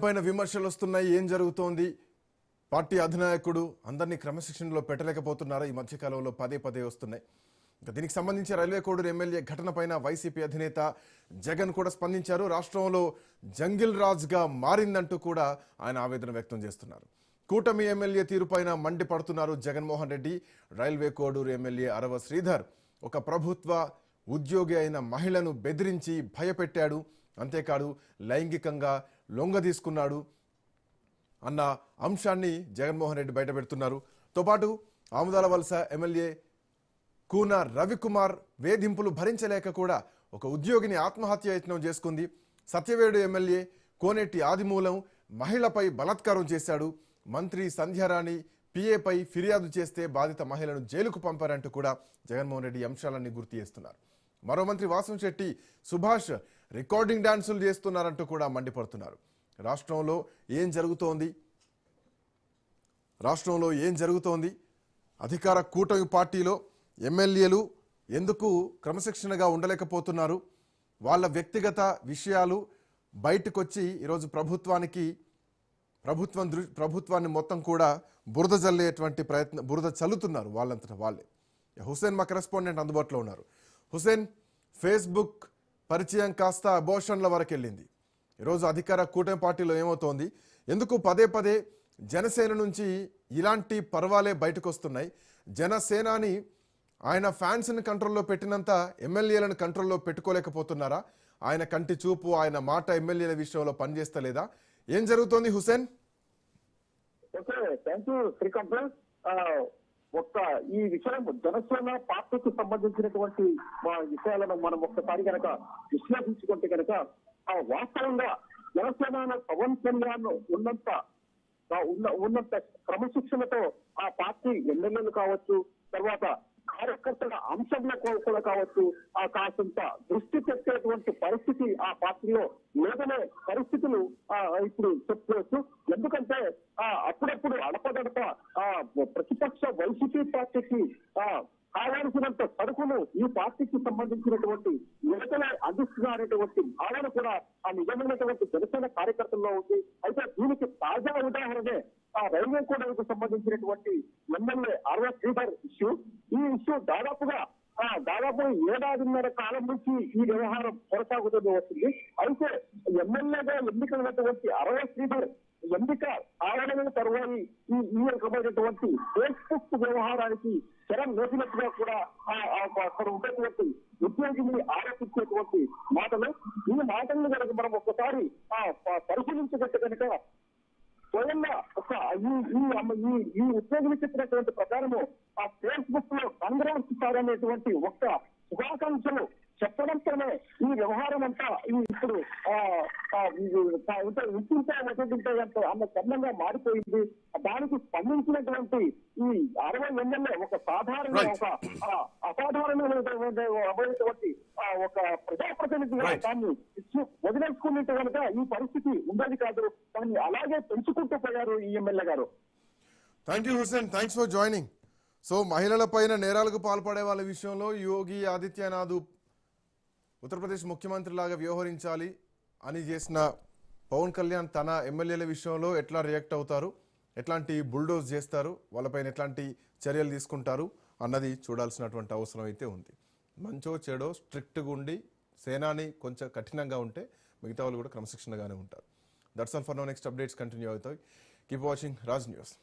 పైన విమర్శలు వస్తున్నాయి. ఏం జరుగుతోంది? పార్టీ అధినాయకుడు అందరినీ క్రమశిక్షణలో పెట్టలేకపోతున్నారా? ఈ మధ్యకాలంలో పదే పదే వస్తున్నాయి. దీనికి సంబంధించి రైల్వే కోడూరు ఎమ్మెల్యే ఘటనపైన వైసీపీ అధినేత జగన్ కూడా స్పందించారు. రాష్ట్రంలో జంగిల్ రాజ్గా మారిందంటూ కూడా ఆయన ఆవేదన వ్యక్తం చేస్తున్నారు. కూటమి ఎమ్మెల్యే తీరుపైన మండిపడుతున్నారు జగన్మోహన్ రెడ్డి. రైల్వే కోడూరు ఎమ్మెల్యే అరవ శ్రీధర్ ఒక ప్రభుత్వ ఉద్యోగి అయిన మహిళను బెదిరించి భయపెట్టాడు, అంతేకాదు లైంగికంగా లొంగదీసుకున్నాడు అన్న అంశాన్ని జగన్మోహన్ రెడ్డి బయటపెడుతున్నారు. తో పాటు ఆముదాల వలస ఎమ్మెల్యే కూన రవికుమార్ వేధింపులు భరించలేక కూడా ఒక ఉద్యోగిని ఆత్మహత్య యత్నం చేసుకుంది. సత్యవేడు ఎమ్మెల్యే కోనేటి ఆదిమూలం మహిళపై బలాత్కారం చేశాడు. మంత్రి సంధ్యారాణి పిఏపై ఫిర్యాదు చేస్తే బాధిత మహిళను జైలుకు పంపారంటూ కూడా జగన్మోహన్ రెడ్డి అంశాలన్నీ గుర్తు చేస్తున్నారు. మరో మంత్రి వాసంశెట్టి సుభాష్ రికార్డింగ్ డాన్సులు చేస్తున్నారంటూ కూడా మండిపడుతున్నారు. రాష్ట్రంలో ఏం జరుగుతోంది? అధికార కూటమి పార్టీలో ఎమ్మెల్యేలు ఎందుకు క్రమశిక్షణగా ఉండలేకపోతున్నారు? వాళ్ళ వ్యక్తిగత విషయాలు బయటకొచ్చి ఈరోజు ప్రభుత్వాన్ని మొత్తం కూడా బురద చల్లుతున్నారు వాళ్ళంతటా వాళ్ళే. హుసేన్ మా కరెస్పాండెంట్ అందుబాటులో ఉన్నారు. హుసేన్, ఫేస్బుక్ పరిచయం కాస్త అబోషన్ల వరకు వెళ్ళింది. ఈరోజు అధికార కూటమి పార్టీలో ఏమవుతోంది? ఎందుకు పదే పదే జనసేన నుంచి ఇలాంటి పర్వాలే బయటకు వస్తున్నాయి? జనసేనాని ఆయన ఫ్యాన్స్ని కంట్రోల్లో పెట్టినంత ఎమ్మెల్యేలను కంట్రోల్లో పెట్టుకోలేకపోతున్నారా? ఆయన కంటి చూపు, ఆయన మాట ఎమ్మెల్యేల విషయంలో పనిచేస్తలేదా? ఏం జరుగుతోంది Hussain? Okay, thank you Srikanth. ఈ విషయం జనసేన పార్టీకి సంబంధించినటువంటి విషయాలను మనం ఒక్కసారి కనుక విశ్లేషించుకుంటే కనుక వాస్తవంగా జనసేన పవన్ కళ్యాణ్ ఉన్నంత క్రమశిక్షణతో ఆ పార్టీ ఎమ్మెల్యేలు కావచ్చు, తర్వాత కార్యకర్తల అంశంలో కూడా కావచ్చు, ఆ కాసంత దృష్టి పెట్టేటువంటి పరిస్థితి ఆ పార్టీలో లేదనే పరిస్థితులు ఇప్పుడు చెప్పుకోవచ్చు. ఎందుకంటే అప్పుడప్పుడు అడపదడప ప్రతిపక్ష వైసీపీ పార్టీకి కావాల్సినంత సరుకులు ఈ పార్టీకి సంబంధించినటువంటి నేతలే అందిస్తున్నారనేటువంటి భావన కూడా ఆ నిజమైనటువంటి జనసేన కార్యకర్తల్లో ఉంది. అయితే దీనికి తాజా ఉదాహరణే రైల్వే కోడలకు సంబంధించినటువంటి ఎమ్మెల్యే అరవ శ్రీధర్ ఇష్యూ. ఈ ఇష్యూ దాదాపు ఏడాదిన్నర కాలం నుంచి ఈ వ్యవహారం కొనసాగుతూనే వస్తుంది. అయితే ఎమ్మెల్యేగా ఎన్నికైనటువంటి అరవ శ్రీధర్ ఎన్నిక ఆవరణ తరువాత ఈ రకమైనటువంటి ఫేస్బుక్ వ్యవహారానికి చరం వేసినట్టుగా కూడా అక్కడ ఉండేటువంటి ఉద్యోగిని ఆరోపించేటువంటి మాటలు. ఈ మాటలను కనుక మనం ఒక్కసారి పరిశీలించగట్టు కనుక స్వయంగా ఈ ఉద్యోగులు చెప్పినటువంటి ప్రకారము ఆ ఫేస్బుక్ లో కంగ్రాట్స్ ఒక్క శుభాకాంక్షలు చెప్పడంతోనే ఈ వ్యవహారం అంతా ఇప్పుడు అన్న చందంగా మారిపోయింది. దానికి స్పందించినటువంటి ఈ 60 ఎమ్మెల్యే ఒక అసాధారణమైనటువంటి ఒక ప్రజాప్రతినిధిగా దాన్ని వదిలేసుకున్నట్టు కనుక ఈ పరిస్థితి ఉండేది కాదు. దాన్ని అలాగే పెంచుకుంటూ పోయారు ఈ ఎమ్మెల్యే గారు. Thank you Hussain, thanks for joining. So మహిళలపైన నేరాలకు పాల్పడే వాళ్ళ విషయంలో యోగి ఆదిత్యనాథ్ ఉత్తరప్రదేశ్ ముఖ్యమంత్రి లాగా వ్యవహరించాలి అని చేసిన పవన్ కళ్యాణ్ తన ఎమ్మెల్యేల విషయంలో ఎట్లా రియాక్ట్ అవుతారు, ఎట్లాంటి బుల్డోజ్ చేస్తారు, వాళ్ళపైన ఎట్లాంటి చర్యలు తీసుకుంటారు అన్నది చూడాల్సినటువంటి అవసరం అయితే ఉంది. మంచో చెడో స్ట్రిక్ట్గా ఉండి సేనాని కొంచెం కఠినంగా ఉంటే మిగతా వాళ్ళు కూడా క్రమశిక్షణగానే ఉంటారు. That's all for now. Next updates continue అవుతాయి. Keep watching Raj news.